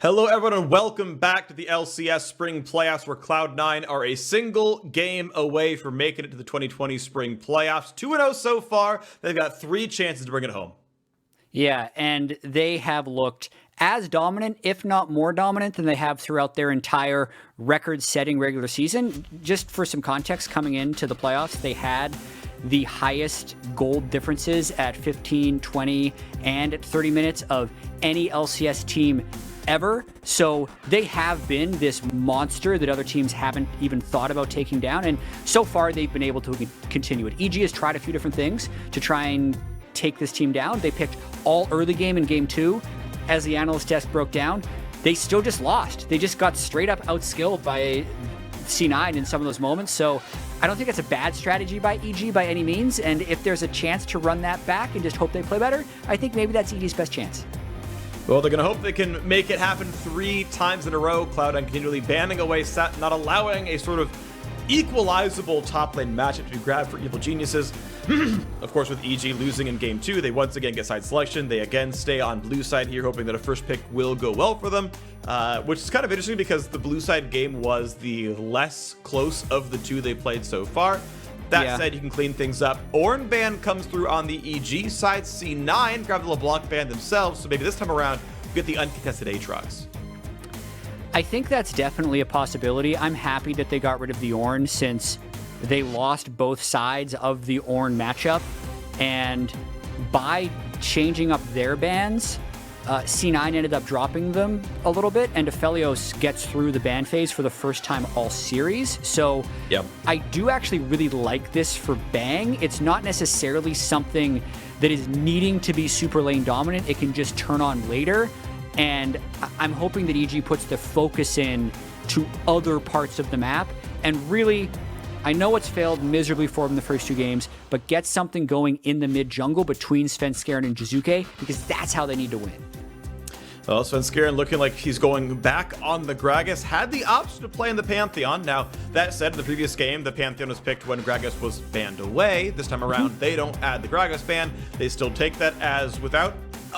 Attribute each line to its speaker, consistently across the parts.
Speaker 1: Hello everyone and welcome back to the LCS Spring Playoffs, where Cloud9 are a single game away from making it to the 2020 Spring Playoffs. 2-0 so far. They've got 3 chances to bring it home.
Speaker 2: Yeah, and they have looked as dominant, if not more dominant, than they have throughout their entire record-setting regular season. Just for some context, coming into the playoffs, they had the highest gold differences at 15, 20, and at 30 minutes of any LCS team ever. So they have been this monster that other teams haven't even thought about taking down, and so far they've been able to continue it. EG has tried a few different things to try and take this team down. They picked all early game in game 2. As the analyst desk broke down, they still just lost. They just got straight up outskilled by C9 in some of those moments. So I don't think that's a bad strategy by EG by any means, and if there's a chance to run that back and just hope they play better, I think maybe that's EG's best chance.
Speaker 1: Well, they're going to hope they can make it happen 3 times in a row. Cloud9 continually banning away set, not allowing a sort of equalizable top lane matchup to be grabbed for evil geniuses. Of course, with EG losing in game 2, they once again get side selection. They again stay on blue side here, hoping that a first pick will go well for them, which is kind of interesting because the blue side game was the less close of the 2 they played so far. That said, you can clean things up. Ornn ban comes through on the EG side. C9 grab the LeBlanc ban themselves, so maybe this time around you get the uncontested Aatrox.
Speaker 2: I think that's definitely a possibility. I'm happy that they got rid of the Ornn since they lost both sides of the Ornn matchup, and by changing up their bans, C9 ended up dropping them a little bit, and Aphelios gets through the ban phase for the first time all series. So I do actually really like this for Bang. It's not necessarily something that is needing to be super lane dominant. It can just turn on later, and I'm hoping that EG puts the focus in to other parts of the map, and really, I know it's failed miserably for them the first 2 games, but get something going in the mid jungle between Svenskeren and Jiizuke, because that's how they need to win.
Speaker 1: Well, Svenskeren looking like he's going back on the Gragas. Had the option to play in the Pantheon. Now, that said, in the previous game, the Pantheon was picked when Gragas was banned away. This time around, they don't add the Gragas ban. They still take that as without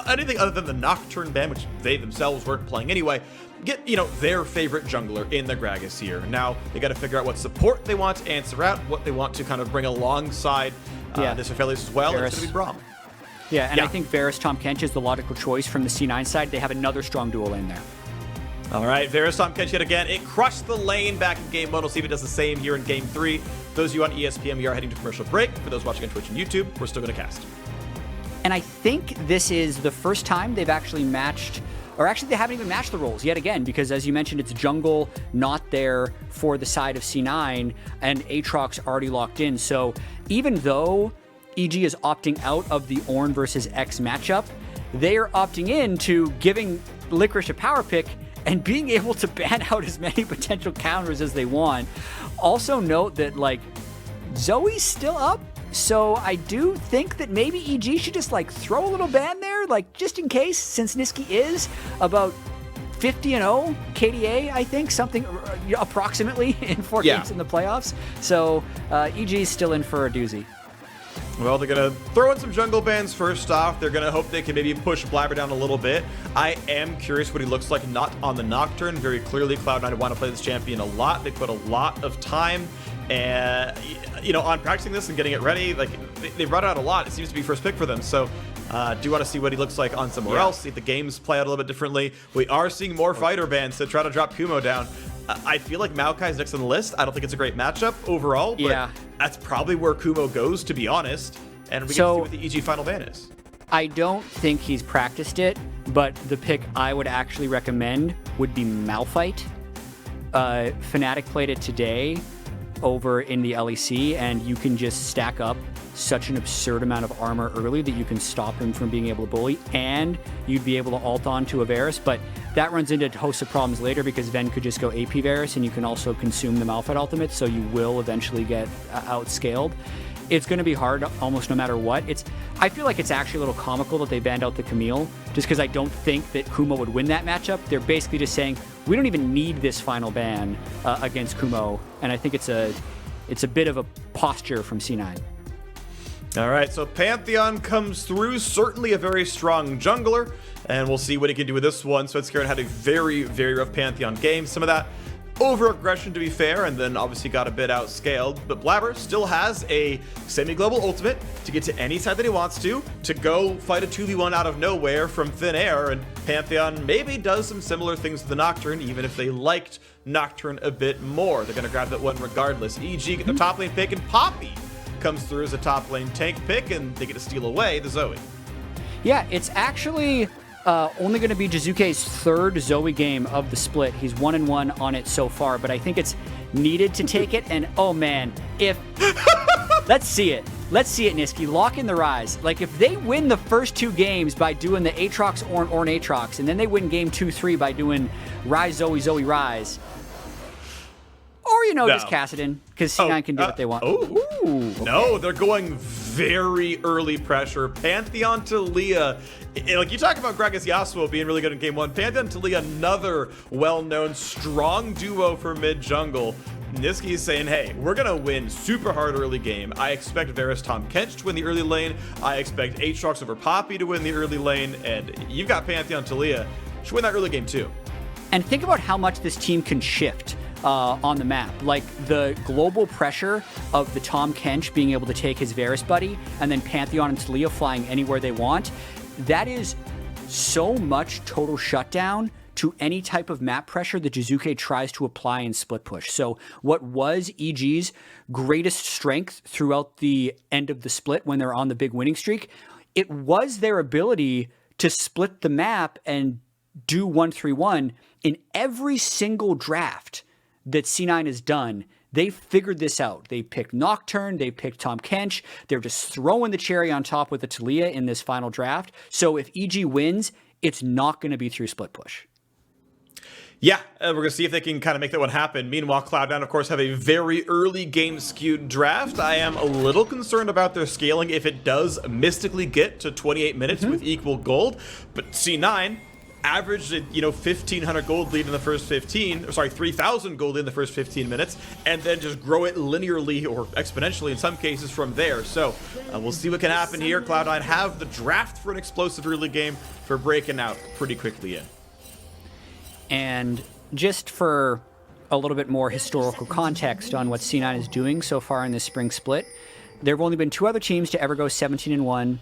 Speaker 1: anything other than the Nocturne ban, which they themselves weren't playing anyway. Get, their favorite jungler in the Gragas here. Now, they got to figure out what support they want to answer out, what they want to kind of bring alongside this Aphelios as well. It's going to be Braum.
Speaker 2: Yeah, and I think Varus, Tahm, Kench is the logical choice from the C9 side. They have another strong duo lane there.
Speaker 1: All right, Varus, Tahm, Kench yet again. It crushed the lane back in game 1. We'll see if it does the same here in game 3. Those of you on ESPN, we are heading to commercial break. For those watching on Twitch and YouTube, we're still going to cast.
Speaker 2: And I think this is the first time they've actually matched, or actually they haven't even matched the roles yet again, because as you mentioned, it's jungle not there for the side of C9, and Aatrox already locked in. So even though EG is opting out of the Ornn versus X matchup, they are opting in to giving Licorice a power pick and being able to ban out as many potential counters as they want. Also note that, Zoe's still up, so I do think that maybe EG should just, throw a little ban there, just in case, since Nisqy is about 50-0 KDA, I think, something approximately in 4 games in the playoffs. So EG's still in for a doozy.
Speaker 1: Well, they're going to throw in some jungle bans first off. They're going to hope they can maybe push Blaber down a little bit. I am curious what he looks like not on the Nocturne. Very clearly, Cloud9 want to play this champion a lot. They put a lot of time and, on practicing this and getting it ready. They run out a lot. It seems to be first pick for them. So do want to see what he looks like on somewhere else, see if the games play out a little bit differently. We are seeing more fighter bans to try to drop Kumo down. I feel like Maokai's next on the list. I don't think it's a great matchup overall, but that's probably where Kumo goes, to be honest. And we get to see what the EG final ban is.
Speaker 2: I don't think he's practiced it, but the pick I would actually recommend would be Malphite. Fnatic played it today over in the LEC, and you can just stack up such an absurd amount of armor early that you can stop him from being able to bully, and you'd be able to ult on to a Varus, but that runs into a host of problems later because Zven could just go AP Varus, and you can also consume the Malphite ultimate, so you will eventually get outscaled. It's going to be hard almost no matter what. I feel like it's actually a little comical that they banned out the Camille, just because I don't think that Kumo would win that matchup. They're basically just saying, we don't even need this final ban against Kumo, and I think it's a bit of a posture from C9.
Speaker 1: All right, so Pantheon comes through, certainly a very strong jungler, and we'll see what he can do with this one. Svenskeren had a very, very rough Pantheon game. Some of that over-aggression, to be fair, and then obviously got a bit outscaled. But Blaber still has a semi-global ultimate to get to any side that he wants to go fight a 2v1 out of nowhere from thin air, and Pantheon maybe does some similar things to the Nocturne, even if they liked Nocturne a bit more. They're going to grab that one regardless. EG get the top lane pick, and Poppy comes through as a top lane tank pick, and they get to steal away the Zoe.
Speaker 2: Yeah, it's actually only going to be Jiizuke's third Zoe game of the split. He's 1-1 on it so far, but I think it's needed to take it. And oh man, if let's see it, Nisqy, lock in the Rise. Like if they win the first 2 games by doing the Aatrox Ornn Aatrox, and then they win game 2-3 by doing Rise Zoe Zoe Rise. Or, you know, just Kassadin, because C9 can do what they want.
Speaker 1: Ooh, okay. No, they're going very early pressure. Pantheon Taliyah. Like, you talk about Gragas Yasuo being really good in game 1. Pantheon Taliyah, another well-known, strong duo for mid-jungle. Nisqy is saying, hey, we're going to win super hard early game. I expect Varus Tahm Kench to win the early lane. I expect Aatrox over Poppy to win the early lane. And you've got Pantheon Taliyah. Should win that early game, too.
Speaker 2: And think about how much this team can shift on the map. Like the global pressure of the Tahm Kench being able to take his Varus buddy, and then Pantheon and Taliyah flying anywhere they want. That is so much total shutdown to any type of map pressure that Jiizuke tries to apply in split push. So what was EG's greatest strength throughout the end of the split when they're on the big winning streak, it was their ability to split the map and do 1-3-1 in every single draft that C9 has done. They figured this out. They picked Nocturne, they picked Tahm Kench. They're just throwing the cherry on top with the Taliyah in this final draft. So if EG wins, it's not going to be through split push.
Speaker 1: Yeah, we're going to see if they can kind of make that one happen. Meanwhile, Cloud9, of course, have a very early game skewed draft. I am a little concerned about their scaling if it does mystically get to 28 minutes with equal gold. But C9 averaged, 1,500 gold lead in the first 3,000 gold in the first 15 minutes, and then just grow it linearly or exponentially in some cases from there. So we'll see what can happen here. Cloud9 have the draft for an explosive early game for breaking out pretty quickly in.
Speaker 2: And just for a little bit more historical context on what C9 is doing so far in this spring split, there have only been 2 other teams to ever go 17-1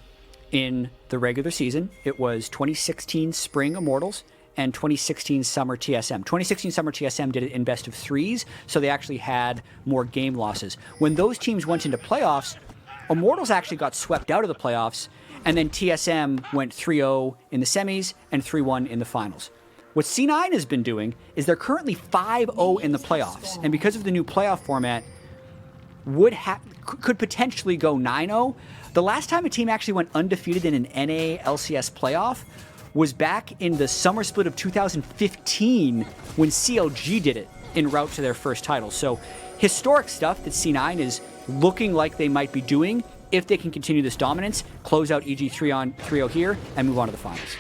Speaker 2: in the regular season. It was 2016 Spring Immortals and 2016 Summer TSM. 2016 Summer TSM did it in best of 3s, so they actually had more game losses. When those teams went into playoffs, Immortals actually got swept out of the playoffs, and then TSM went 3-0 in the semis and 3-1 in the finals. What C9 has been doing is they're currently 5-0 in the playoffs, and because of the new playoff format, could potentially go 9-0. The last time a team actually went undefeated in an NA LCS playoff was back in the summer split of 2015 when CLG did it en route to their first title. So historic stuff that C9 is looking like they might be doing if they can continue this dominance, close out EG 3-0 here, and move on to the finals.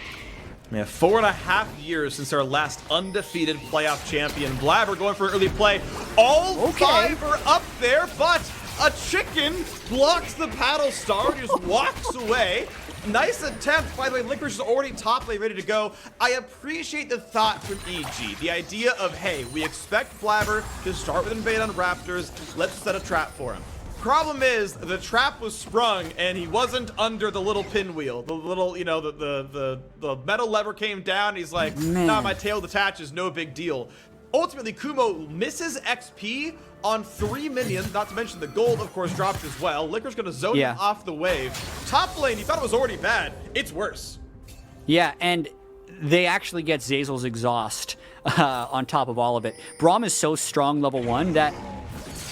Speaker 1: Yeah, 4.5 years since our last undefeated playoff champion. Blaber going for an early play. All 5 are up there, but a chicken blocks the paddle star, just walks away. Nice attempt. By the way, Licorice is already top lane, ready to go. I appreciate the thought from EG. The idea of, hey, we expect Blaber to start with invade on Raptors. Let's set a trap for him. Problem is, the trap was sprung, and he wasn't under the little pinwheel. The little, the metal lever came down, and he's like, nah, my tail detaches, no big deal. Ultimately, Kumo misses XP on 3 minions, not to mention the gold, of course, dropped as well. Licorice gonna zone him off the wave. Top lane, you thought it was already bad. It's worse. Yeah,
Speaker 2: and they actually get Zeyzal's exhaust on top of all of it. Braum is so strong level 1 that,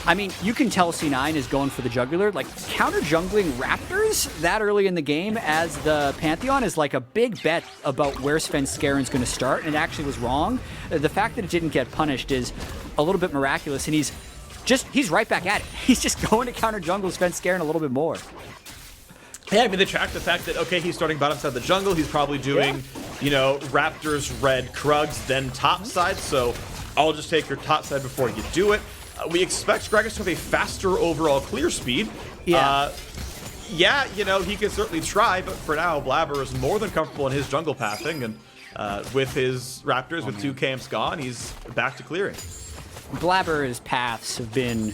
Speaker 2: I mean, you can tell C9 is going for the jugular. Like, counter-jungling Raptors that early in the game as the Pantheon is like a big bet about where Svenskeren's going to start, and it actually was wrong. The fact that it didn't get punished is a little bit miraculous, and he's right back at it. He's just going to counter-jungle Svenskeren a little bit more.
Speaker 1: Yeah, I mean, they track the fact that, okay, he's starting bottom side of the jungle. He's probably doing, Raptors, red, Krugs, then top side, so I'll just take your top side before you do it. We expect Gragas to have a faster overall clear speed.
Speaker 2: Yeah.
Speaker 1: Yeah, you know, he can certainly try, but for now, Blaber is more than comfortable in his jungle pathing, and with his Raptors, with 2 camps gone, he's back to clearing.
Speaker 2: Blaber's paths have been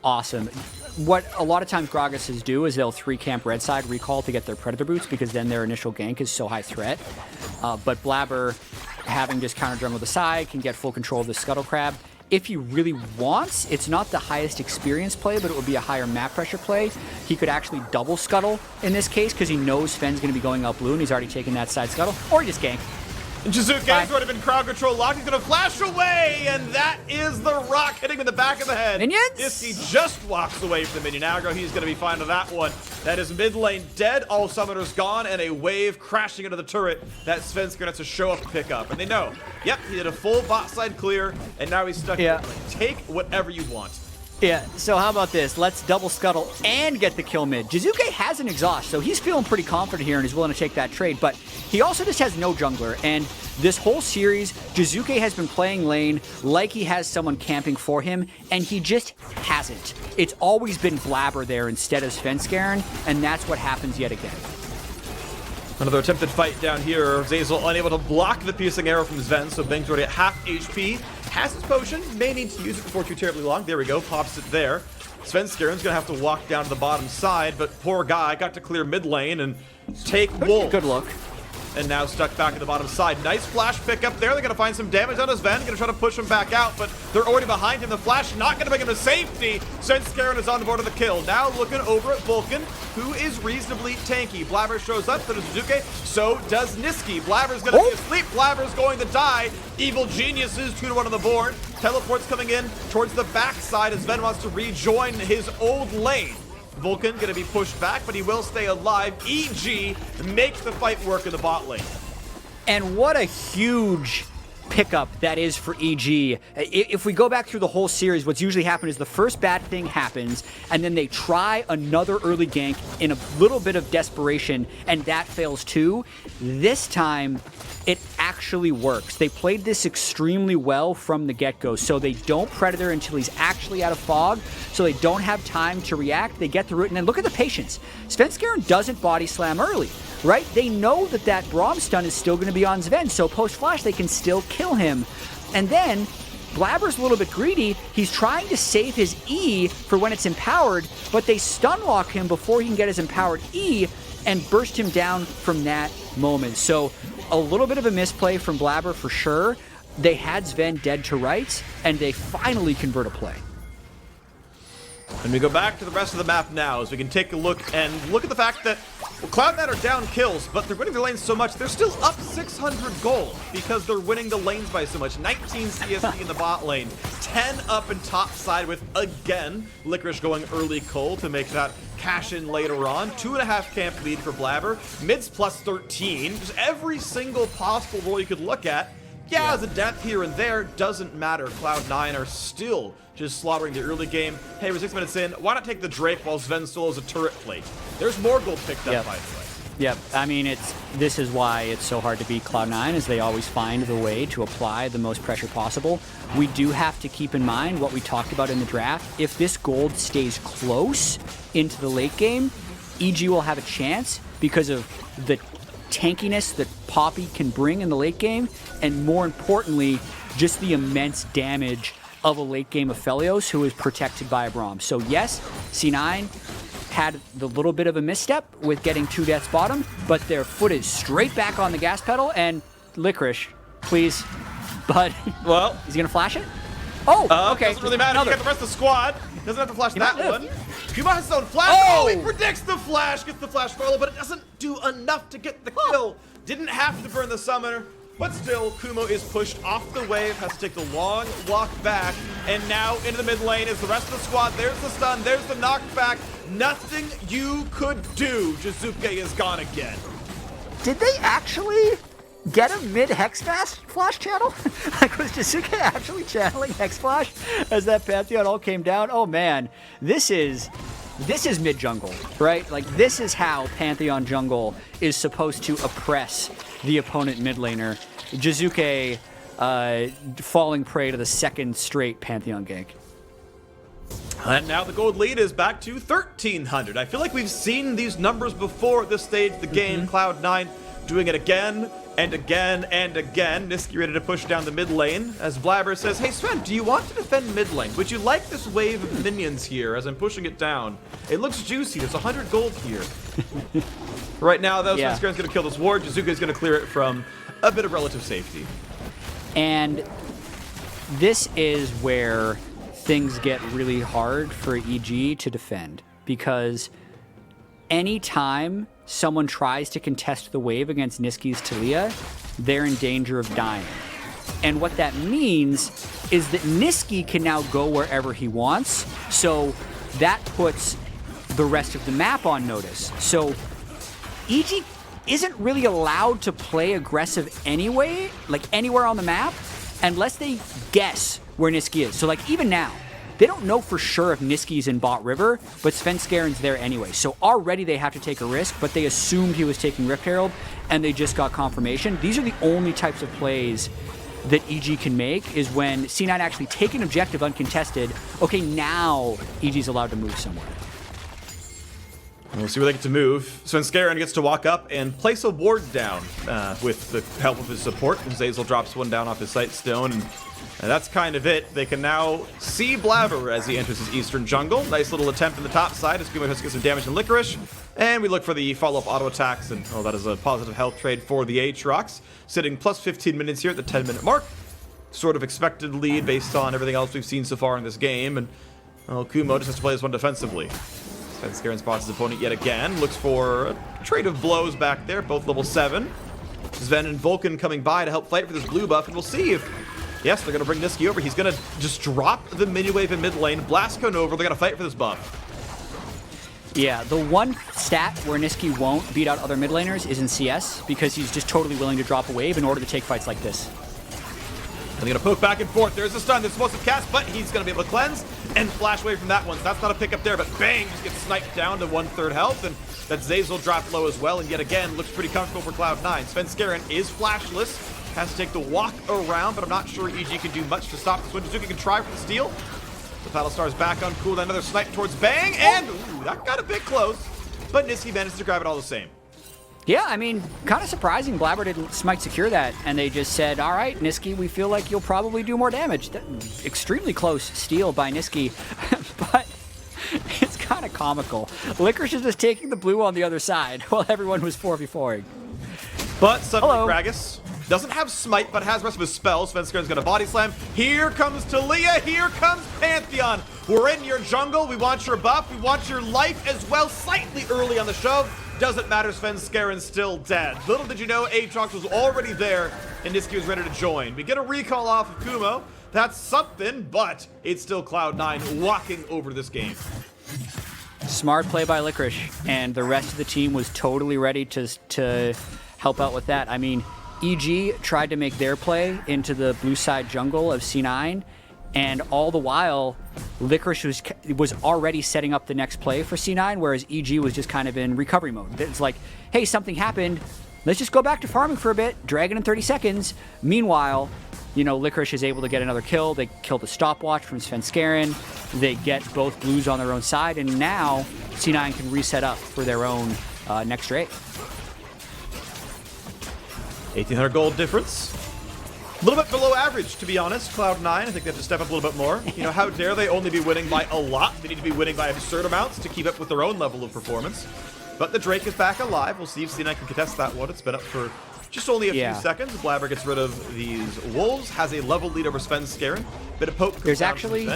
Speaker 2: awesome. What a lot of times Gragas do is they'll 3-camp red side recall to get their Predator boots because then their initial gank is so high threat. But Blaber, having just counter jungle the side, can get full control of the Scuttle Crab. If he really wants, it's not the highest experience play, but it would be a higher map pressure play. He could actually double Scuttle in this case because he knows Sven's going to be going up blue and he's already taken that side Scuttle, or he just gank.
Speaker 1: Jiizuke's already been crowd control locked. He's going to flash away, and that is the rock hitting him in the back of the head.
Speaker 2: Minions?
Speaker 1: Nisqy just walks away from the minion aggro. He's going to be fine with that one. That is mid lane dead, all summoners gone, and a wave crashing into the turret that Svenskeren has to show up and pick up. And they know, yep, he did a full bot side clear, and now he's stuck in mid lane. Take whatever you want.
Speaker 2: Yeah, so how about this? Let's double Scuttle and get the kill mid. Jiizuke has an exhaust, so he's feeling pretty confident here and he's willing to take that trade, but he also just has no jungler, and this whole series, Jiizuke has been playing lane like he has someone camping for him, and he just hasn't. It's always been Blaber there instead of Svenskeren, and that's what happens yet again.
Speaker 1: Another attempted fight down here. Zeyzal unable to block the piercing arrow from Zven, so Bang's already at half HP. Has his potion, may need to use it before too terribly long. There we go, pops it there. Svenskeren's gonna have to walk down to the bottom side, but poor guy got to clear mid lane and take Wolf.
Speaker 2: Good look.
Speaker 1: And now stuck back at the bottom side. Nice flash pick up there. They're gonna find some damage on his Zven. Gonna try to push him back out, but they're already behind him. The flash not gonna bring him to safety. Svenskeren is on the board of the kill. Now looking over at Vulcan, who is reasonably tanky. Blaber shows up, so does Jiizuke, so does Nisqy. Blaber's gonna be asleep. Blaber's going to die. Evil Geniuses, 2-1 on the board. Teleport's coming in towards the backside as Zven wants to rejoin his old lane. Vulcan gonna be pushed back, but he will stay alive. EG makes the fight work in the bot lane.
Speaker 2: And what a huge pickup that is for EG. If we go back through the whole series, what's usually happened is the first bad thing happens, and then they try another early gank in a little bit of desperation, and that fails too. This time, it actually works. They played this extremely well from the get-go, so they don't Predator until he's actually out of fog, so they don't have time to react. They get through it, and then look at the patience. Svenskeren doesn't body slam early, right? They know that that Braum stun is still going to be on Zven, so post-flash they can still kill him. And then Blaber's a little bit greedy. He's trying to save his E for when it's empowered, but they stun lock him before he can get his empowered E and burst him down from that moment. So a little bit of a misplay from Blaber for sure. They had Zven dead to rights, and they finally convert a play.
Speaker 1: And we go back to the rest of the map now, as we can take a look and look at the fact that Cloud9 are down kills, but they're winning their lanes so much, they're still up 600 gold because they're winning the lanes by so much. 19 CSP in the bot lane, 10 up and top side with, again, Licorice going early cold to make that cash in later on. 2.5 camp lead for Blaber, mids plus 13, just every single possible role you could look at. Yeah, the depth here and there doesn't matter. Cloud9 are still just slaughtering the early game. Hey, we're 6 minutes in. Why not take the Drake while Zven still has a turret plate? There's more gold picked up, by the way.
Speaker 2: Yep, I mean, this is why it's so hard to beat Cloud9, is they always find the way to apply the most pressure possible. We do have to keep in mind what we talked about in the draft. If this gold stays close into the late game, EG will have a chance because of the tankiness that Poppy can bring in the late game, and more importantly, just the immense damage of a late game Aphelios who is protected by a Braum. So yes, C9 had the little bit of a misstep with getting 2 deaths bottom, but their foot is straight back on the gas pedal, and Licorice, please, bud.
Speaker 1: Well,
Speaker 2: is he gonna flash it? Oh, okay.
Speaker 1: Doesn't really matter. You got the rest of the squad. Doesn't have to flash that one. Kumo has his own flash. Oh, he predicts the flash. Gets the flash follow, but it doesn't do enough to get the kill. Didn't have to burn the summoner, but still, Kumo is pushed off the wave, has to take the long walk back, and now into the mid lane is the rest of the squad. There's the stun, there's the knockback. Nothing you could do. Jiizuke is gone again.
Speaker 2: Did they actually get a mid-Hex Flash channel? Like, was Jiizuke actually channeling Hex Flash as that Pantheon all came down? Oh man, this is mid-jungle, right? Like, this is how Pantheon jungle is supposed to oppress the opponent mid laner. Jiizuke falling prey to the second straight Pantheon gank.
Speaker 1: And now the gold lead is back to 1,300. I feel like we've seen these numbers before at this stage of the game. Cloud9 doing it again and again and again. Nisqy ready to push down the mid lane as Blaber says, hey Sven, do you want to defend mid lane? Would you like this wave of minions here as I'm pushing it down? It looks juicy. There's 100 gold here. Right now, though, Svenskeren's going to kill this ward. Jiizuke is going to clear it from a bit of relative safety.
Speaker 2: And this is where things get really hard for EG to defend, because anytime someone tries to contest the wave against Nisqy's Taliyah, they're in danger of dying. And what that means is that Nisqy can now go wherever he wants, so that puts the rest of the map on notice. So EG isn't really allowed to play aggressive anyway, like anywhere on the map, unless they guess where Nisqy is. So like even now, they don't know for sure if Nisqy's in bot river, but Svenskeren's there anyway. So already they have to take a risk, but they assumed he was taking Rift Herald, and they just got confirmation. These are the only types of plays that EG can make, is when C9 actually take an objective uncontested. Okay, now EG's allowed to move somewhere.
Speaker 1: We'll see where they get to move. Svenskeren gets to walk up and place a ward down with the help of his support. Zeyzal drops one down off his sight stone, and that's kind of it. They can now see Blaber as he enters his eastern jungle. Nice little attempt in the top side as Kumo has to get some damage in Licorice. And we look for the follow-up auto attacks, and that is a positive health trade for the Aatrox. Sitting plus 15 minutes here at the 10-minute mark. Sort of expected lead based on everything else we've seen so far in this game. And Kumo just has to play this one defensively. Svenskeren spots his opponent yet again. Looks for a trade of blows back there, both level 7. Zven and Vulcan coming by to help fight for this blue buff, and we'll see if... Yes, they're going to bring Nisqy over. He's going to just drop the mini wave in mid lane, blast cone over. They're going to fight for this buff.
Speaker 2: Yeah, the one stat where Nisqy won't beat out other mid laners is in CS, because he's just totally willing to drop a wave in order to take fights like this.
Speaker 1: And they're going to poke back and forth. There's a stun that's supposed to cast, but he's going to be able to cleanse and flash away from that one. So that's not a pickup there, but bang, just gets sniped down to 1/3 health. And that Zeyzal dropped low as well, and yet again, looks pretty comfortable for Cloud9. Svenskeren is flashless, has to take the walk around, but I'm not sure EG can do much to stop this one. Jiizuke can try for the steal. The Battlestar's back on cooldown. Another snipe towards Bang, and ooh, that got a bit close, but Nisqy managed to grab it all the same.
Speaker 2: Yeah, I mean, kind of surprising Blaber didn't smite secure that, and they just said, all right, Nisqy, we feel like you'll probably do more damage. Extremely close steal by Nisqy, but it's kind of comical. Licorice is just taking the blue on the other side while everyone was 4v4ing.
Speaker 1: But suddenly Gragas doesn't have smite, but has the rest of his spells. Svenskeren's got a body slam. Here comes Taliyah. Here comes Pantheon. We're in your jungle. We want your buff. We want your life as well. Slightly early on the shove. Doesn't matter, Svenskeren's still dead. Little did you know, Aatrox was already there, and Nisqy was ready to join. We get a recall off of Kumo. That's something, but it's still Cloud9 walking over this game.
Speaker 2: Smart play by Licorice, and the rest of the team was totally ready to help out with that. I mean, EG tried to make their play into the blue side jungle of C9, and all the while, Licorice was already setting up the next play for C9, whereas EG was just kind of in recovery mode. It's like, hey, something happened. Let's just go back to farming for a bit. Dragon in 30 seconds. Meanwhile, you know, Licorice is able to get another kill. They kill the stopwatch from Svenskeren. They get both blues on their own side, and now C9 can reset up for their own next raid.
Speaker 1: 1,800 gold difference. A little bit below average, to be honest. Cloud9, I think they have to step up a little bit more. You know, how dare they only be winning by a lot? They need to be winning by absurd amounts to keep up with their own level of performance. But the Drake is back alive. We'll see if C9 can contest that one. It's been up for just only a few seconds. Blaber gets rid of these wolves, has a level lead over Svenskeren. Bit of poke.
Speaker 2: There's actually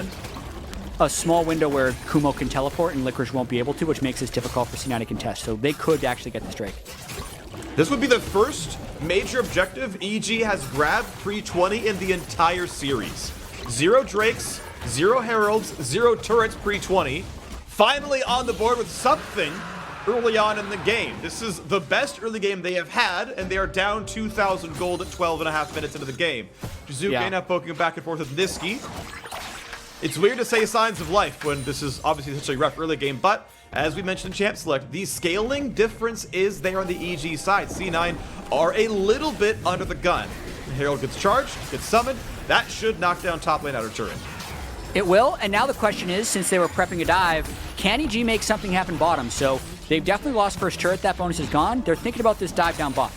Speaker 2: a small window where Kumo can teleport and Licorice won't be able to, which makes this difficult for C9 to contest. So they could actually get this Drake.
Speaker 1: This would be the first major objective EG has grabbed pre-20 in the entire series. 0 Drakes, 0 Heralds, 0 turrets pre-20. Finally on the board with something early on in the game. This is the best early game they have had, and they are down 2,000 gold at 12.5 minutes into the game. Jiizuke now poking back and forth with Nisqy. It's weird to say signs of life when this is obviously such a rough early game, but as we mentioned in Champ Select, the scaling difference is there on the EG side. C9 are a little bit under the gun. Herald gets charged, gets summoned. That should knock down top lane outer turret.
Speaker 2: It will, and now the question is, since they were prepping a dive, can EG make something happen bottom? So they've definitely lost first turret. That bonus is gone. They're thinking about this dive down bot.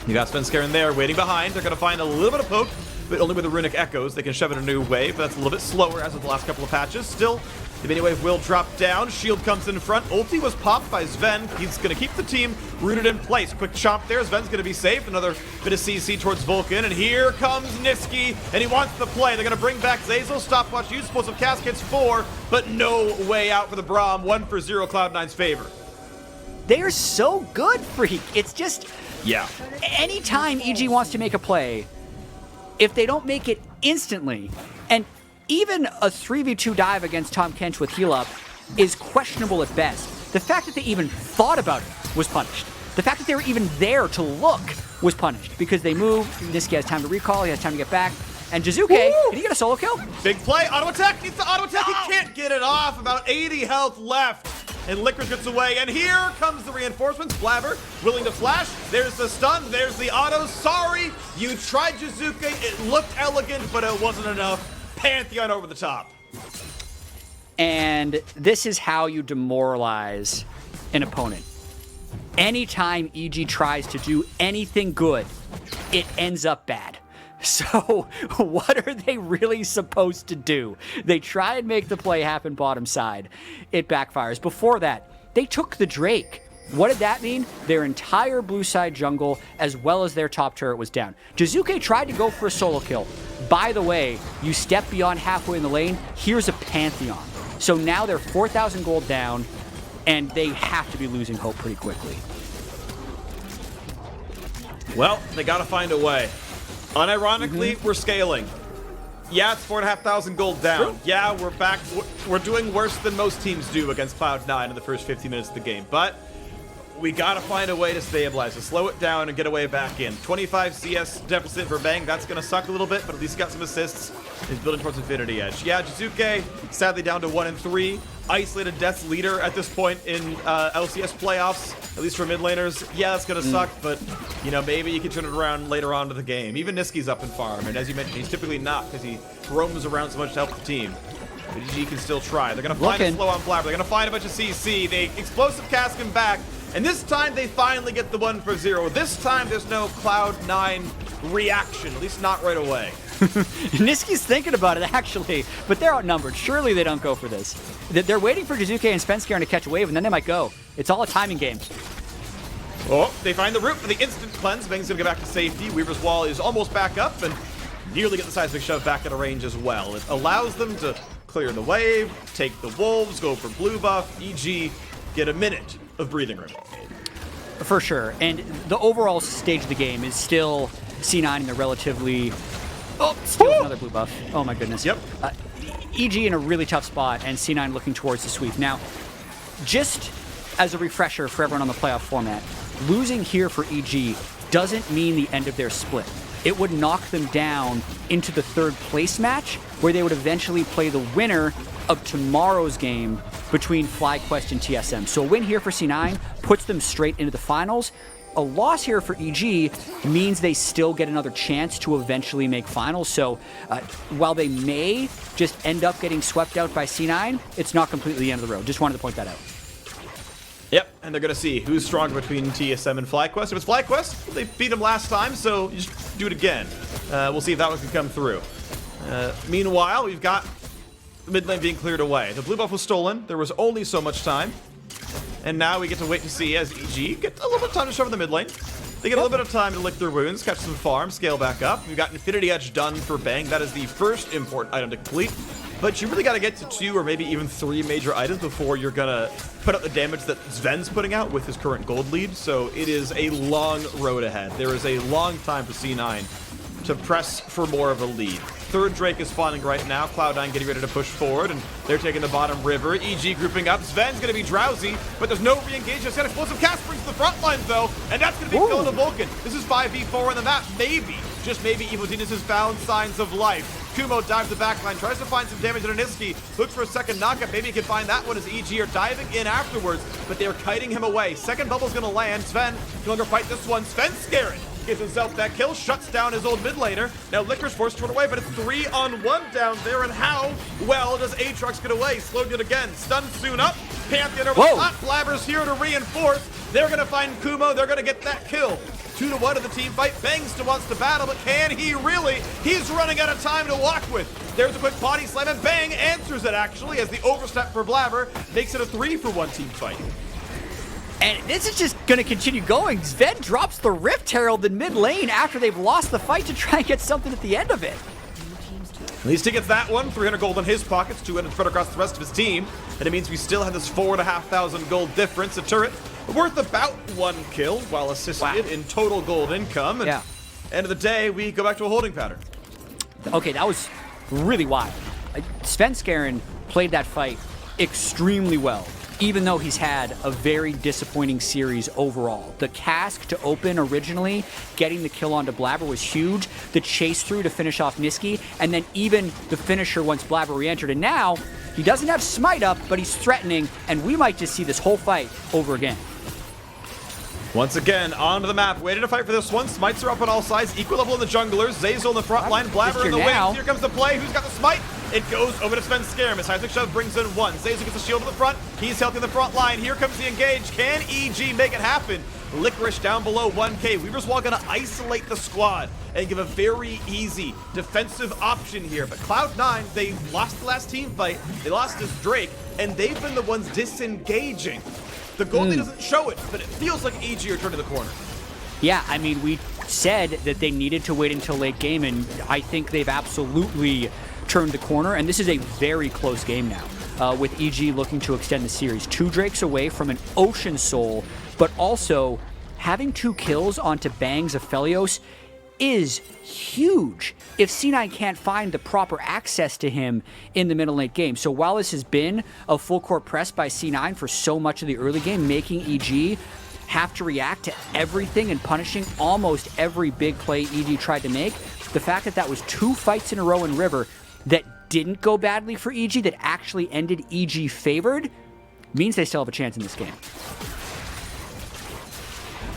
Speaker 1: You got Svenskeren there waiting behind. They're going to find a little bit of poke, but only with the Runic Echoes. They can shove it a new wave, but that's a little bit slower as of the last couple of patches. Still, the mini wave will drop down. Shield comes in front. Ulti was popped by Zven. He's going to keep the team rooted in place. Quick chomp there. Sven's going to be safe. Another bit of CC towards Vulcan. And here comes Nisqy, and he wants the play. They're going to bring back Zeyzal. Stopwatch use. Explosive cast hits 4, but no way out for the Braum. 1-0 Cloud9's favor.
Speaker 2: They are so good, Freak. It's just...
Speaker 1: Yeah.
Speaker 2: Anytime EG wants to make a play, if they don't make it instantly, and even a 3v2 dive against Tahm Kench with heal up is questionable at best. The fact that they even thought about it was punished. The fact that they were even there to look was punished because they move. Nisqy has time to recall, he has time to get back. And Jiizuke, did he get a solo kill?
Speaker 1: Big play, auto attack, needs to auto attack, he can't get it off, about 80 health left. And Licorice gets away, and here comes the reinforcements. Blaber willing to flash. There's the stun, there's the auto. Sorry, you tried Jiizuke, it looked elegant, but it wasn't enough. Pantheon over the top.
Speaker 2: And this is how you demoralize an opponent. Anytime EG tries to do anything good, it ends up bad. So what are they really supposed to do? They try and make the play happen bottom side. It backfires. Before that, they took the Drake. What did that mean? Their entire blue side jungle, as well as their top turret, was down. Jiizuke tried to go for a solo kill. By the way, you step beyond halfway in the lane, here's a Pantheon. So now they're 4,000 gold down, and they have to be losing hope pretty quickly.
Speaker 1: Well, they gotta find a way. Unironically, we're scaling. Yeah, it's 4,500 gold down.
Speaker 2: True.
Speaker 1: Yeah, we're back. We're doing worse than most teams do against Cloud9 in the first 50 minutes of the game. But we gotta find a way to stabilize, to slow it down and get a way back in. 25 CS deficit for Bang. That's gonna suck a little bit, but at least he got some assists. He's building towards Infinity Edge. Yeah, Jiizuke, sadly down to 1 and 3. Isolated Death's leader at this point in LCS playoffs, at least for mid laners. Yeah, that's gonna suck, but you know, maybe you can turn it around later on to the game. Even Nisqy's up in farm, and as you mentioned, he's typically not because he roams around so much to help the team. But EG can still try. They're gonna find a slow on Blaber. They're gonna find a bunch of CC. They explosive cast him back, and this time they finally get the 1-0. This time there's no Cloud9 reaction, at least not right away.
Speaker 2: Nisqy's thinking about it, actually, but they're outnumbered. Surely they don't go for this. They're waiting for Jiizuke and Svenskeren to catch a wave, and then they might go. It's all a timing game.
Speaker 1: Oh, they find the route for the instant cleanse. Bang's gonna get back to safety. Weaver's wall is almost back up, and nearly get the seismic shove back at a range as well. It allows them to clear the wave, take the wolves, go for blue buff, EG, get a minute of breathing room.
Speaker 2: For sure, and the overall stage of the game is still C9 in the relatively... Oh, still another blue buff. Oh my goodness.
Speaker 1: Yep.
Speaker 2: EG in a really tough spot, and C9 looking towards the sweep. Now, just as a refresher for everyone on the playoff format, losing here for EG doesn't mean the end of their split. It would knock them down into the third place match, where they would eventually play the winner of tomorrow's game between FlyQuest and TSM. So a win here for C9 puts them straight into the finals. A loss here for EG means they still get another chance to eventually make finals. So while they may just end up getting swept out by C9, it's not completely the end of the road. Just wanted to point that out.
Speaker 1: Yep, and they're going to see who's stronger between TSM and FlyQuest. If it's FlyQuest, they beat them last time, so you just do it again. We'll see if that one can come through. Meanwhile, we've got the mid lane being cleared away. The blue buff was stolen. There was only so much time. And now we get to wait to see as EG get a little bit of time to shove in the mid lane. They get a little bit of time to lick their wounds, catch some farm, scale back up. We've got Infinity Edge done for Bang. That is the first important item to complete. But you really got to get to 2 or maybe even 3 major items before you're going to put out the damage that Zven's putting out with his current gold lead. So it is a long road ahead. There is a long time for C9 to press for more of a lead. Third Drake is spawning right now. Cloud9 getting ready to push forward, and they're taking the bottom river. EG grouping up. Zven's going to be drowsy, but there's no re-engage. Just got explosive cast brings to the front lines, though, and that's going to be killing the Vulcan. This is 5v4 on the map. Maybe, just maybe, Evil Genius has found signs of life. Kumo dives the backline, tries to find some damage on Nisqy, looks for a second knockup. Maybe he can find that one as EG are diving in afterwards, but they're kiting him away. Second bubble's going to land. Sven can no longer fight this one. Svenskeren gives himself that kill, shuts down his old mid laner. Now Licorice forced to run away, but it's 3-on-1 down there, and how well does Aatrox get away? Slowed it again, stunned soon up. Pantheon over the top, Blaber's here to reinforce. They're gonna find Kumo, they're gonna get that kill. 2-1 in the team fight. Bang still wants to battle, but can he really? He's running out of time to walk with. There's a quick body slam, and Bang answers it actually as the overstep for Blaber makes it a 3-for-1 team fight.
Speaker 2: And this is just going to continue going. Zven drops the Rift Herald in mid lane after they've lost the fight to try and get something at the end of it.
Speaker 1: At least he gets that one. 300 gold in his pockets, 200 spread across the rest of his team. And it means we still have this 4,500 gold difference. A turret worth about 1 kill while assisted in total gold income. And end of the day, we go back to a holding pattern.
Speaker 2: Okay, that was really wild. Svenskeren played that fight extremely well, even though he's had a very disappointing series overall. The cask to open originally, getting the kill onto Blaber was huge. The chase through to finish off Nisqy, and then even the finisher once Blaber re-entered. And now, he doesn't have Smite up, but he's threatening, and we might just see this whole fight over again.
Speaker 1: Once again, onto the map, waiting to fight for this one. Smites are up on all sides, equal level in the junglers. Zeyzal in the front line, Blaber in the wings. Here comes the play. Who's got the smite? It goes over to Svenskeren. His high shove brings in 1. Zeyzal gets the shield in the front. He's healthy in the front line. Here comes the engage. Can EG make it happen? Licorice down below 1k. Weaver's Wall gonna isolate the squad and give a very easy defensive option here. But Cloud9, they lost the last team fight. They lost his Drake, and they've been the ones disengaging. The goalie doesn't show it, but it feels like EG are turning the corner. Yeah,
Speaker 2: I mean, we said that they needed to wait until late game, and I think they've absolutely turned the corner, and this is a very close game now, with EG looking to extend the series. 2 Drakes away from an Ocean Soul, but also having 2 kills onto Bang's Aphelios is huge if C9 can't find the proper access to him in the middle late game. So while this has been a full court press by C9 for so much of the early game, making EG have to react to everything and punishing almost every big play EG tried to make, the fact that that was 2 fights in a row in River that didn't go badly for EG, that actually ended EG favored, means they still have a chance in this game.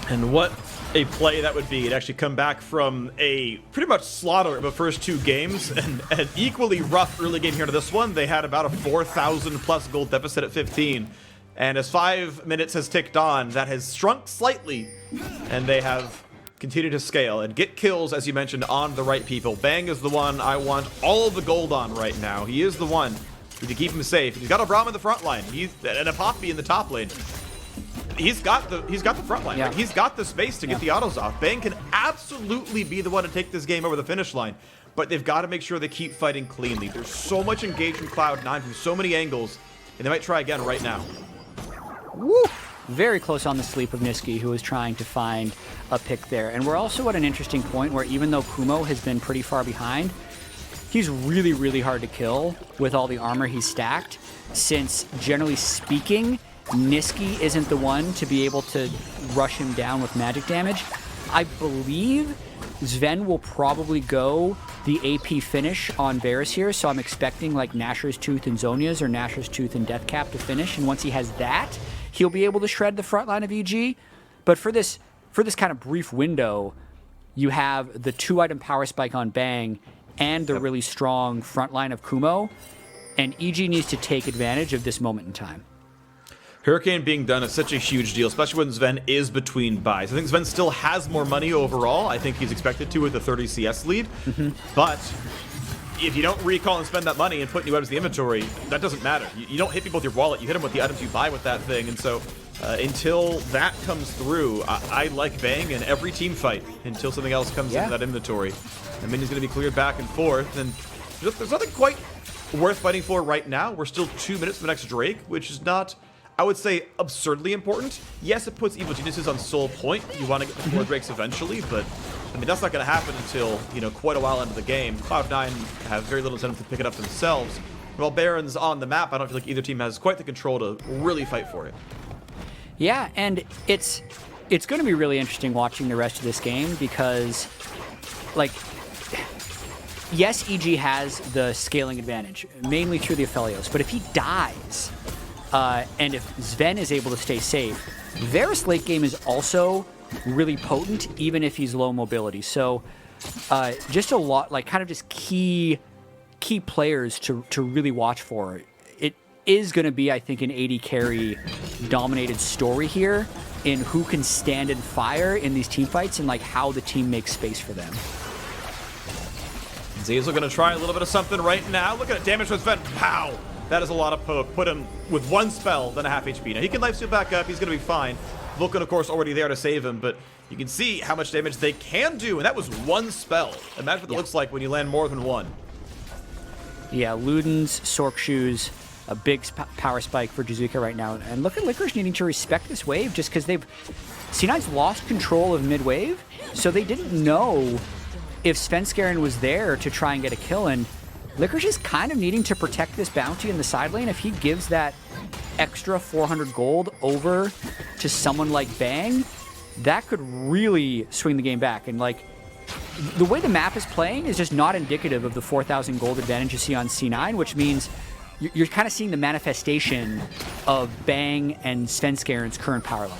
Speaker 1: And what a play that would be. It actually come back from a pretty much slaughter of the first 2 games and an equally rough early game here to this one. They had about a 4,000 plus gold deficit at 15. And as 5 minutes has ticked on, that has shrunk slightly, and they have continued to scale and get kills, as you mentioned, on the right people. Bang is the one I want all of the gold on right now. He is the one to keep him safe. He's got a Braum in the front line, and a Poppy in the top lane. He's got the front line. Right? He's got the space to get the autos off. Bang can absolutely be the one to take this game over the finish line, but they've got to make sure they keep fighting cleanly. There's so much engagement Cloud9 from so many angles, and they might try again right now.
Speaker 2: Woo! Very close on the sleep of Nisqy, who is trying to find a pick there. And we're also at an interesting point where even though Kumo has been pretty far behind, he's really, really hard to kill with all the armor he's stacked, since generally speaking, Nisqy isn't the one to be able to rush him down with magic damage. I believe Zven will probably go the AP finish on Varus here, so I'm expecting like Nashor's Tooth and Zhonya's or Nashor's Tooth and Deathcap to finish, and once he has that, he'll be able to shred the front line of EG. But for this kind of brief window, you have the 2-item power spike on Bang and the really strong front line of Kumo, and EG needs to take advantage of this moment in time.
Speaker 1: Hurricane being done is such a huge deal, especially when Zven is between buys. I think Zven still has more money overall. I think he's expected to with a 30 CS lead. But if you don't recall and spend that money and put new items in the inventory, that doesn't matter. You don't hit people with your wallet. You hit them with the items you buy with that thing. And so until that comes through, I like Bang in every team fight until something else comes into that inventory. And Minion's going to be cleared back and forth. And there's nothing quite worth fighting for right now. We're still 2 minutes from the next Drake, which is not, I would say, absurdly important. Yes, it puts Evil Geniuses on soul point. You want to get the 4 Drakes eventually, but I mean, that's not going to happen until, you know, quite a while into the game. Cloud9 have very little incentive to pick it up themselves. While Baron's on the map, I don't feel like either team has quite the control to really fight for it.
Speaker 2: Yeah, and it's going to be really interesting watching the rest of this game because, like, yes, EG has the scaling advantage, mainly through the Aphelios, but if he dies, and if Zven is able to stay safe, Varus late game is also really potent, even if he's low mobility. So just a lot, like kind of just key players to really watch for. It is going to be, I think, an AD carry dominated story here in who can stand and fire in these team fights and like how the team makes space for them.
Speaker 1: Zeyzal going to try a little bit of something right now. Look at it, damage to Zven. Pow! That is a lot of poke. Put him with 1 spell, then a half HP. Now he can lifesteal back up. He's going to be fine. Vulcan, of course, already there to save him, but you can see how much damage they can do, and that was 1 spell. Imagine what it looks like when you land more than 1.
Speaker 2: Yeah, Luden's, Sork Shoes, a big power spike for Jiizuke right now. And look at Licorice needing to respect this wave just because C9's lost control of mid-wave, so they didn't know if Svenskeren was there to try and get a kill, and Licorice is kind of needing to protect this bounty in the side lane. If he gives that extra 400 gold over to someone like Bang, that could really swing the game back. And like, the way the map is playing is just not indicative of the 4,000 gold advantage you see on C9, which means you're kind of seeing the manifestation of Bang and Svenskeren's current power level.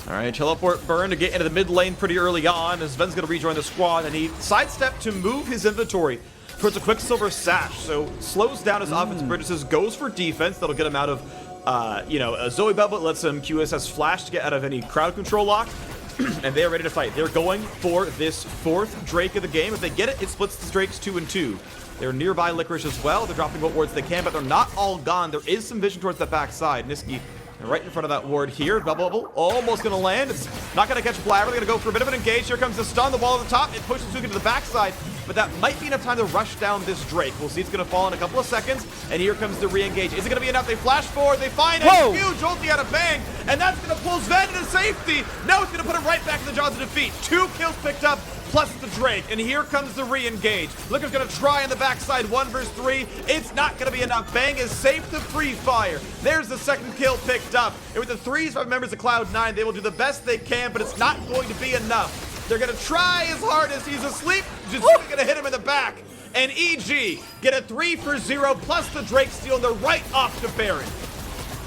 Speaker 1: All right, teleport burn to get into the mid lane pretty early on as Sven's going to rejoin the squad, and he sidestepped to move his inventory towards a Quicksilver Sash, so slows down his offensive bridges, goes for defense. That'll get him out of, a Zoe Bubble. It lets him QSS Flash to get out of any crowd control lock, and they're ready to fight. They're going for this 4th Drake of the game. If they get it, it splits the Drakes 2 and 2. They're nearby Licorice as well. They're dropping what wards they can, but they're not all gone. There is some vision towards that backside. Nisqy right in front of that ward here. Bubble almost going to land. It's not going to catch Blaber. They're going to go for a bit of an engage. Here comes the stun, the wall at the top. It pushes Jiizuke to the backside, but that might be enough time to rush down this Drake. We'll see. It's going to fall in a couple of seconds, and here comes the re-engage. Is it going to be enough? They flash forward. They find a huge ulti out of Bang, and that's going to pull Zven into safety. Now it's going to put him right back in the jaws of defeat. 2 kills picked up, plus the Drake, and here comes the re-engage. Licorice's gonna try on the backside, 1 versus 3. It's not gonna be enough. Bang is safe to free fire. There's the 2nd kill picked up. And with the 3 members of Cloud9, they will do the best they can, but it's not going to be enough. They're gonna try as hard as he's asleep. Jiizuke gonna hit him in the back. And EG get a 3 for 0, plus the Drake steal, and they're right off to Baron.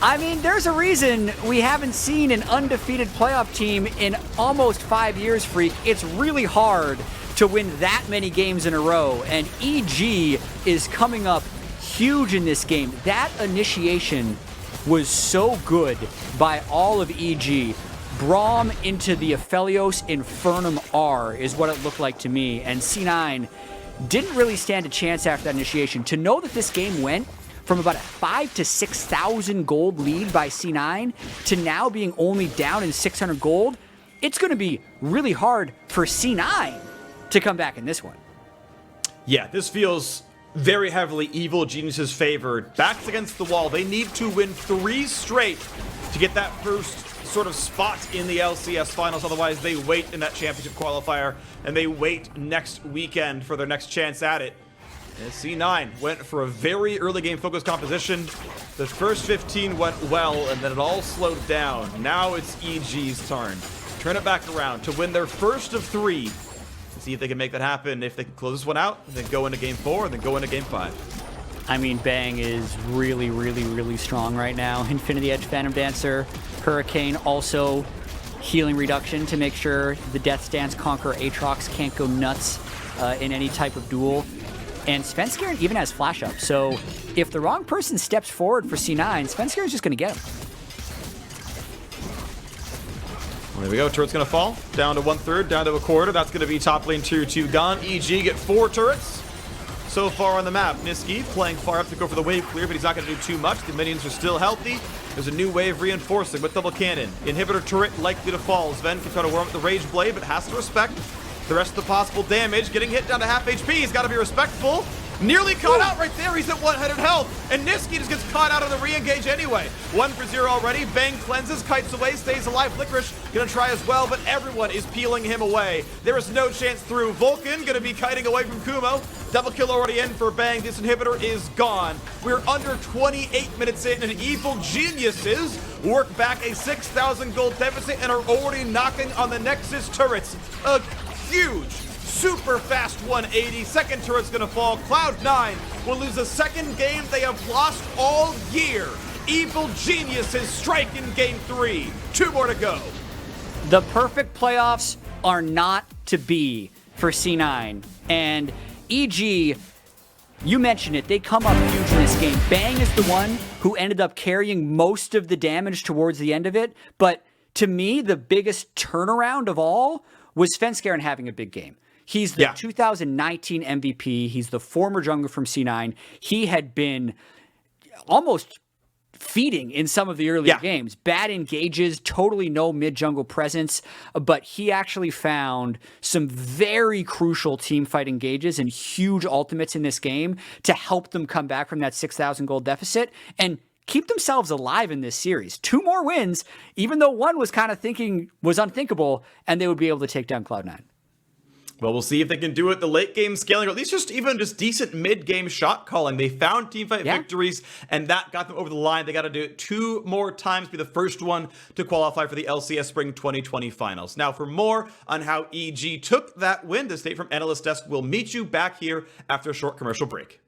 Speaker 2: I mean, there's a reason we haven't seen an undefeated playoff team in almost 5 years, Freak. It's really hard to win that many games in a row, and EG is coming up huge in this game. That initiation was so good by all of EG. Braum into the Aphelios Infernum R is what it looked like to me, and C9 didn't really stand a chance after that initiation. To know that this game went from about a 5,000 to 6,000 gold lead by C9 to now being only down in 600 gold, it's going to be really hard for C9 to come back in this one.
Speaker 1: Yeah, this feels very heavily Evil Genius's favored. Backs against the wall. They need to win 3 straight to get that first sort of spot in the LCS finals. Otherwise, they wait in that championship qualifier, and they wait next weekend for their next chance at it. And C9 went for a very early game focused composition. The first 15 went well, and then it all slowed down. Now it's EG's turn. Turn it back around to win their first of 3. See if they can make that happen. If they can close this one out, then go into game 4, and then go into game 5.
Speaker 2: I mean, Bang is really, really, really strong right now. Infinity Edge, Phantom Dancer, Hurricane, also healing reduction to make sure the Death Dance Conqueror Aatrox can't go nuts in any type of duel. And Svenskeren even has flash up, so if the wrong person steps forward for C9, Svenskeren's just going to get him.
Speaker 1: Well, there we go. Turret's going to fall. Down to 1/3, down to a quarter. That's going to be top lane tier 2 gone. EG get 4 turrets so far on the map. Nisqy playing far up to go for the wave clear, but he's not going to do too much. The minions are still healthy. There's a new wave reinforcing with double cannon. Inhibitor turret likely to fall. Zven can try to warm up the Rage Blade, but has to respect the rest of the possible damage. Getting hit down to half HP. He's got to be respectful. Nearly caught out right there. He's at 100 health. And Nisqy just gets caught out on the re-engage anyway. 1 for 0 already. Bang cleanses, kites away, stays alive. Licorice gonna try as well, but everyone is peeling him away. There is no chance through. Vulcan gonna be kiting away from Kumo. Double kill already in for Bang. This inhibitor is gone. We're under 28 minutes in, and Evil Geniuses work back a 6,000 gold deficit and are already knocking on the Nexus turrets. A huge, super fast 180. Second turret's gonna fall. Cloud9 will lose the 2nd game they have lost all year. Evil Geniuses strike in game 3. 2 more to go.
Speaker 2: The perfect playoffs are not to be for C9. And EG, you mentioned it, they come up huge in this game. Bang is the one who ended up carrying most of the damage towards the end of it. But to me, the biggest turnaround of all was Svenskeren having a big game. He's the 2019 MVP. He's the former jungler from C9. He had been almost feeding in some of the earlier games. Bad engages, totally no mid-jungle presence, but he actually found some very crucial team fight engages and huge ultimates in this game to help them come back from that 6,000 gold deficit and keep themselves alive in this series. 2 more wins, even though one was kind of thinking was unthinkable, and they would be able to take down Cloud9.
Speaker 1: Well, we'll see if they can do it the late game scaling, or at least just decent mid game shot calling. They found teamfight victories, and that got them over the line. They got to do it 2 more times, be the first one to qualify for the LCS Spring 2020 finals. Now, for more on how EG took that win, the State from Analyst Desk will meet you back here after a short commercial break.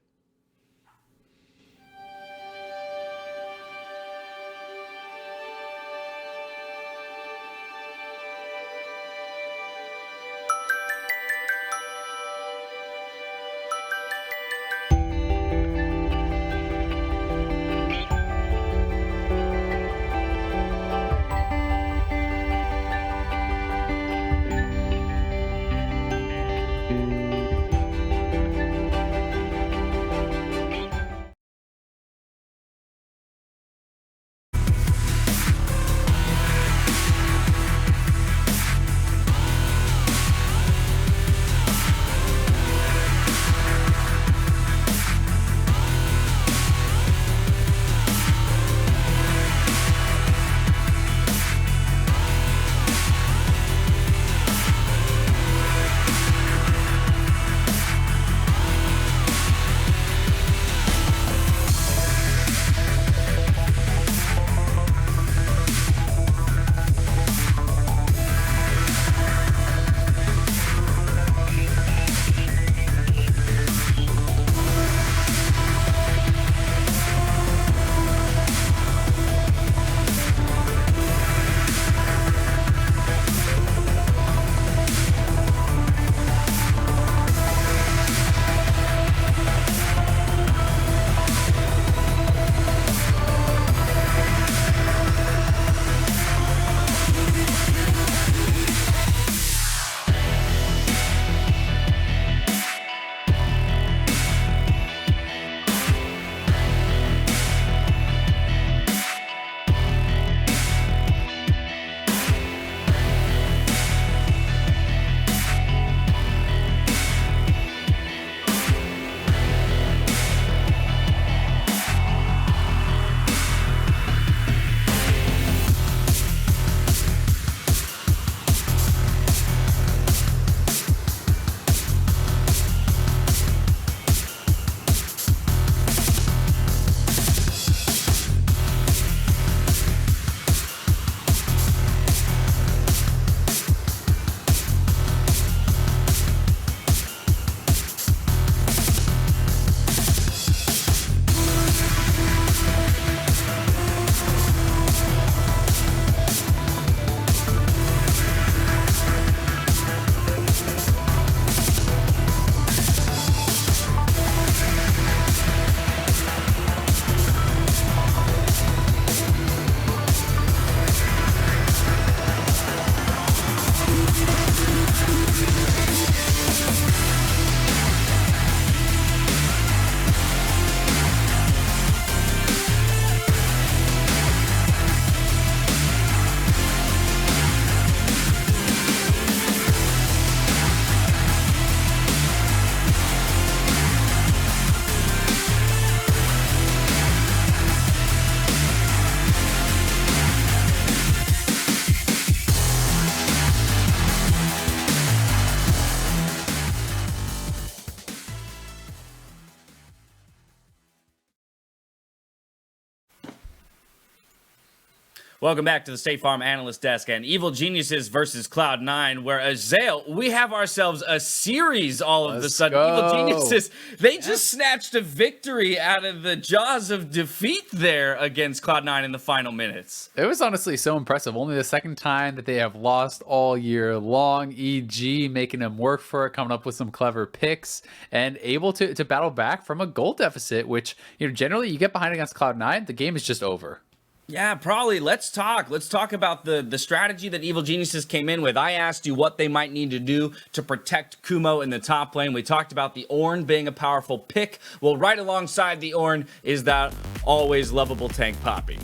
Speaker 3: Welcome back to the State Farm Analyst Desk and Evil Geniuses versus Cloud9, where Zeyzal, we have ourselves a series all of a sudden. Evil Geniuses, they just snatched a victory out of the jaws of defeat there against Cloud9 in the final minutes.
Speaker 4: It was honestly so impressive. Only the second time that they have lost all year long. EG making them work for it, coming up with some clever picks, and able to battle back from a goal deficit, which, generally you get behind against Cloud9, the game is just over.
Speaker 3: Yeah, probably. Let's talk about the strategy that Evil Geniuses came in with. I asked you what they might need to do to protect Kumo in the top lane. We talked about the Ornn being a powerful pick. Well, right alongside the Ornn is that always lovable tank Poppy.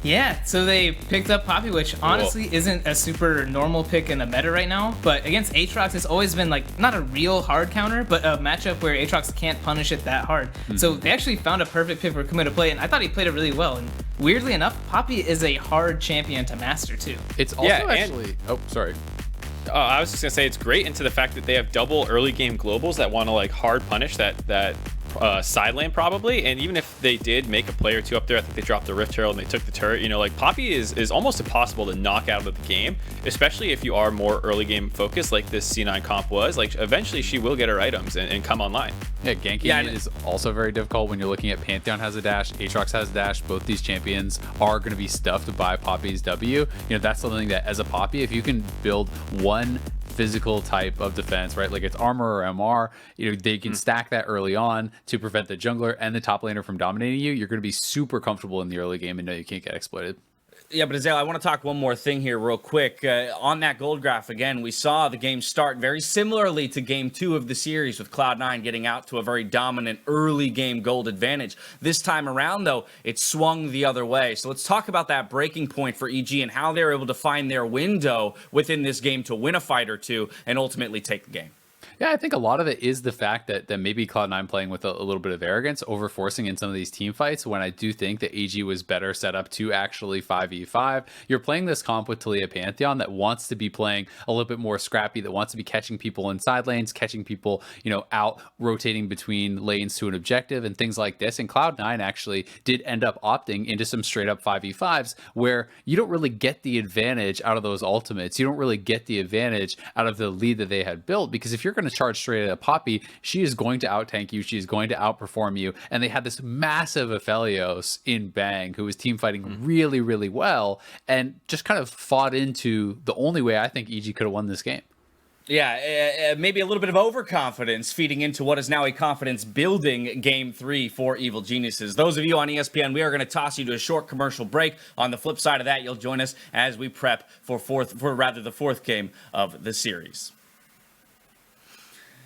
Speaker 5: Yeah, so they picked up Poppy, which honestly isn't a super normal pick in the meta right now. But against Aatrox, it's always been like not a real hard counter, but a matchup where Aatrox can't punish it that hard. So they actually found a perfect pick for Kumo to play, and I thought he played it really well. And weirdly enough, Poppy is a hard champion to master too.
Speaker 4: It's also oh, sorry.
Speaker 6: I was just gonna say it's great into the fact that they have double early game globals that want to like hard punish that side lane probably, and even if they did make a play or two up there, I think they dropped the Rift Herald and they took the turret. Like Poppy is almost impossible to knock out of the game, especially if you are more early game focused like this C9 comp was. Like eventually she will get her items and come online.
Speaker 4: Yeah, ganking is also very difficult when you're looking at Pantheon has a dash, Aatrox has a dash. Both these champions are going to be stuffed by Poppy's W. That's something that as a Poppy, if you can build one physical type of defense, right? Like it's armor or MR, they can stack that early on to prevent the jungler and the top laner from dominating you. You're going to be super comfortable in the early game and know you can't get exploited.
Speaker 3: Yeah, but Zeyzal, I want to talk one more thing here real quick. On that gold graph, again, we saw the game start very similarly to game 2 of the series with Cloud9 getting out to a very dominant early game gold advantage. This time around, though, it swung the other way. So let's talk about that breaking point for EG and how they're able to find their window within this game to win a fight or two and ultimately take the game.
Speaker 4: Yeah, I think a lot of it is the fact that maybe Cloud9 playing with a little bit of arrogance, over-forcing in some of these team fights, when I do think that AG was better set up to actually 5v5. You're playing this comp with Taliyah Pantheon that wants to be playing a little bit more scrappy, that wants to be catching people in side lanes, catching people, out rotating between lanes to an objective and things like this. And Cloud9 actually did end up opting into some straight-up 5v5s where you don't really get the advantage out of those ultimates. You don't really get the advantage out of the lead that they had built, because if you're going to charge straight at Poppy, she is going to out tank you, she is going to outperform you. And they had this massive Aphelios in Bang who was team fighting really, really well, and just kind of fought into the only way I think EG could have won this game.
Speaker 3: Yeah, maybe a little bit of overconfidence feeding into what is now a confidence-building Game 3 for Evil Geniuses. Those of you on ESPN, we are going to toss you to a short commercial break. On the flip side of that, you'll join us as we prep for the fourth game of the series.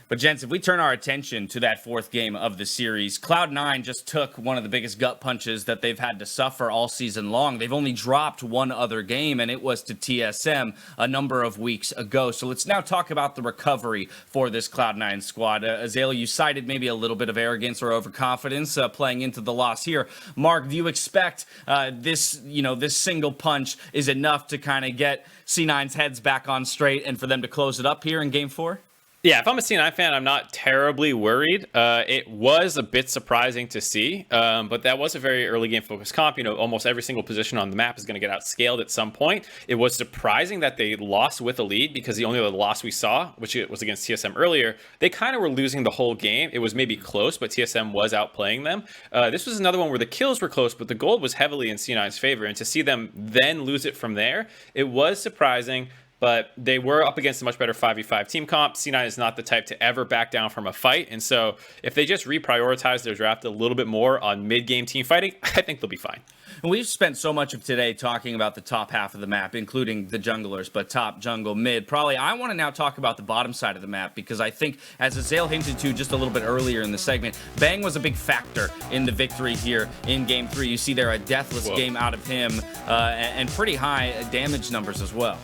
Speaker 3: But gents, if we turn our attention to that fourth game of the series, Cloud9 just took one of the biggest gut punches that they've had to suffer all season long. They've only dropped one other game, and it was to TSM a number of weeks ago. So let's now talk about the recovery for this Cloud9 squad. Zeyzal, you cited maybe a little bit of arrogance or overconfidence playing into the loss here. Mark, do you expect this single punch is enough to kind of get C9's heads back on straight and for them to close it up here in Game 4?
Speaker 6: Yeah, if I'm a C9 fan, I'm not terribly worried. It was a bit surprising to see, but that was a very early game focused comp. Almost every single position on the map is going to get outscaled at some point. It was surprising that they lost with a lead, because the only other loss we saw, which was against TSM earlier, they kind of were losing the whole game. It was maybe close, but TSM was outplaying them. This was another one where the kills were close, but the gold was heavily in C9's favor. And to see them then lose it from there, it was surprising. But they were up against a much better 5v5 team comp. C9 is not the type to ever back down from a fight. And so if they just reprioritize their draft a little bit more on mid-game team fighting, I think they'll be fine.
Speaker 3: And we've spent so much of today talking about the top half of the map, including the junglers, but top, jungle, mid. Probably I want to now talk about the bottom side of the map, because I think, as Zeyzal hinted to just a little bit earlier in the segment, Bang was a big factor in the victory here in Game 3. You see there a deathless game out of him and pretty high damage numbers as well.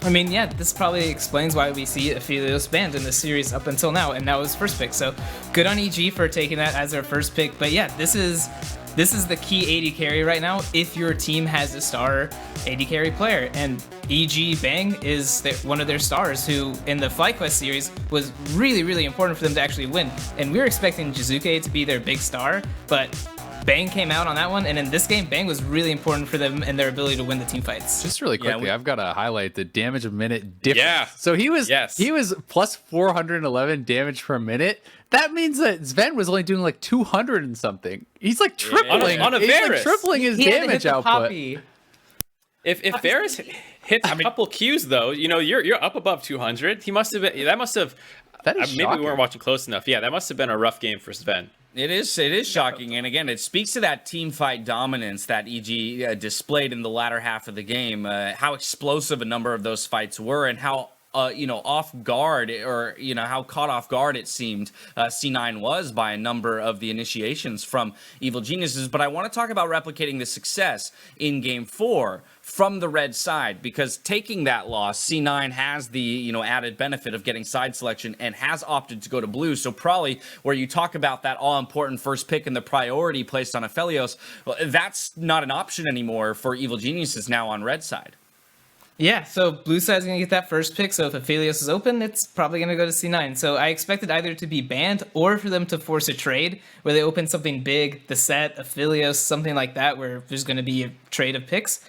Speaker 5: I mean, yeah, this probably explains why we see Aphelios banned in this series up until now, and that was first pick. So good on EG for taking that as their first pick. But yeah, this is the key AD carry right now if your team has a star AD carry player. And EG Bang is one of their stars, who in the FlyQuest series was really, really important for them to actually win. And we were expecting Jiizuke to be their big star, but Bang came out on that one, and in this game, Bang was really important for them and their ability to win the team fights.
Speaker 4: Just really quickly, I've got to highlight the damage a minute difference.
Speaker 6: Yeah.
Speaker 4: So he was plus 411 damage per minute. That means that Zven was only doing like 200 and something. He's like tripling
Speaker 6: on a
Speaker 4: he's
Speaker 6: Varus.
Speaker 4: like tripling his damage output.
Speaker 5: Poppy.
Speaker 6: If Varus hits a couple Qs though, you're up above 200. He must have been. That is maybe
Speaker 4: shocking.
Speaker 6: we weren't watching close enough. Yeah, that must have been a rough game for Zven.
Speaker 3: It is shocking, and again, it speaks to that team fight dominance that EG displayed in the latter half of the game. How explosive a number of those fights were, and how off guard, or how caught off guard it seemed C9 was by a number of the initiations from Evil Geniuses. But I want to talk about replicating the success in Game 4 from the red side, because taking that loss, C9 has the added benefit of getting side selection and has opted to go to blue. So probably where you talk about that all-important first pick and the priority placed on Aphelios, well, that's not an option anymore for Evil Geniuses now on red side.
Speaker 5: Yeah, so blue side's going to get that first pick, so if Aphelios is open, it's probably going to go to C9. So I expected either to be banned or for them to force a trade where they open something big, the set, Aphelios, something like that, where there's going to be a trade of picks.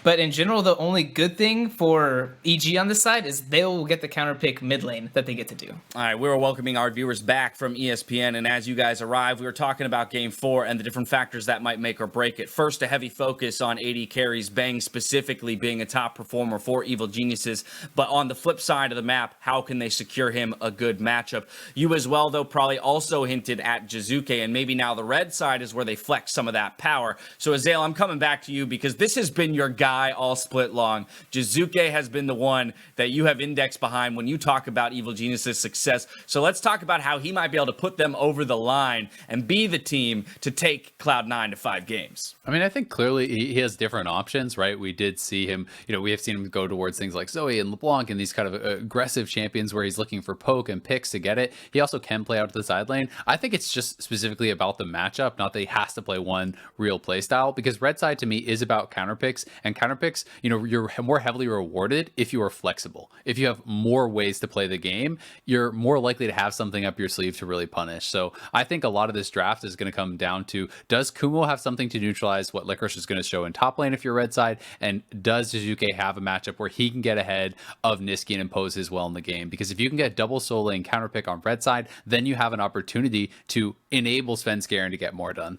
Speaker 5: But in general, the only good thing for EG on this side is they'll get the counter pick mid lane that they get to do.
Speaker 3: All right, we're welcoming our viewers back from ESPN, and as you guys arrive, we were talking about Game 4 and the different factors that might make or break it. First, a heavy focus on AD carries, Bang specifically being a top performer for Evil Geniuses, but on the flip side of the map, how can they secure him a good matchup? You as well, though, probably also hinted at Jiizuke, and maybe now the red side is where they flex some of that power. So, Zeyzal, I'm coming back to you because this has been your guy all split long. Jiizuke has been the one that you have indexed behind when you talk about Evil Geniuses' success. So let's talk about how he might be able to put them over the line and be the team to take Cloud9 to 5 games.
Speaker 4: I mean, I think clearly he has different options, right? We did see him, we have seen him go towards things like Zoe and LeBlanc and these kind of aggressive champions where he's looking for poke and picks to get it. He also can play out to the side lane. I think it's just specifically about the matchup, not that he has to play one real play style, because red side to me is about counter picks, and counter picks, you're more heavily rewarded if you are flexible. If you have more ways to play the game, you're more likely to have something up your sleeve to really punish. So I think a lot of this draft is going to come down to, does Kumo have something to neutralize what Licorice is going to show in top lane if you're red side, and does Jiizuke have a matchup where he can get ahead of Nisqy and impose his will in the game? Because if you can get double soul lane counter pick on red side, then you have an opportunity to enable Svenskeren to get more done.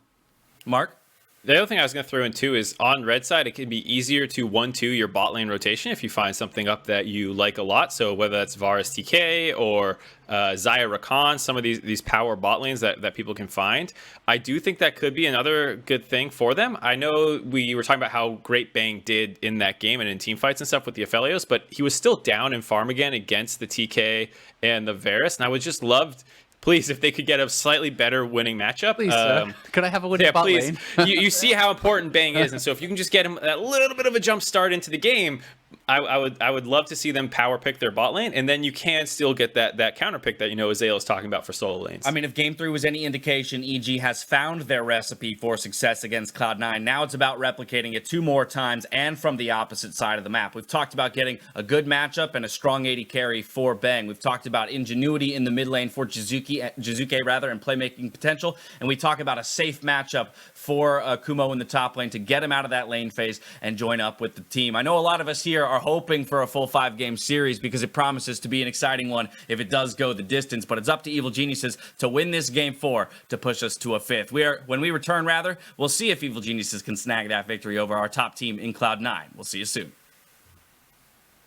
Speaker 3: Mark?
Speaker 6: The other thing I was going to throw in too is on red side, it can be easier to 1-2 your bot lane rotation if you find something up that you like a lot. So whether that's Varus TK or Xayah Rakan, some of these power bot lanes that people can find. I do think that could be another good thing for them. I know we were talking about how great Bang did in that game and in team fights and stuff with the Aphelios, but he was still down in farm again against the TK and the Varus, and I would just loved, please, if they could get a slightly better winning matchup.
Speaker 4: Please, could I have a winning bot lane?
Speaker 6: you see how important Bang is, and so if you can just get him a little bit of a jump start into the game, I would love to see them power pick their bot lane, and then you can still get that counter pick that Zeyzal is talking about for solo lanes.
Speaker 3: I mean, if Game 3 was any indication, EG has found their recipe for success against Cloud9. Now it's about replicating it 2 more times and from the opposite side of the map. We've talked about getting a good matchup and a strong AD carry for Bang. We've talked about ingenuity in the mid lane for Jiizuke and playmaking potential, and we talk about a safe matchup for Kumo in the top lane to get him out of that lane phase and join up with the team. I know a lot of us here are hoping for a full 5-game series because it promises to be an exciting one if it does go the distance, but it's up to Evil Geniuses to win this Game 4 to push us to a 5th. When we return, we'll see if Evil Geniuses can snag that victory over our top team in Cloud9. We'll see you soon.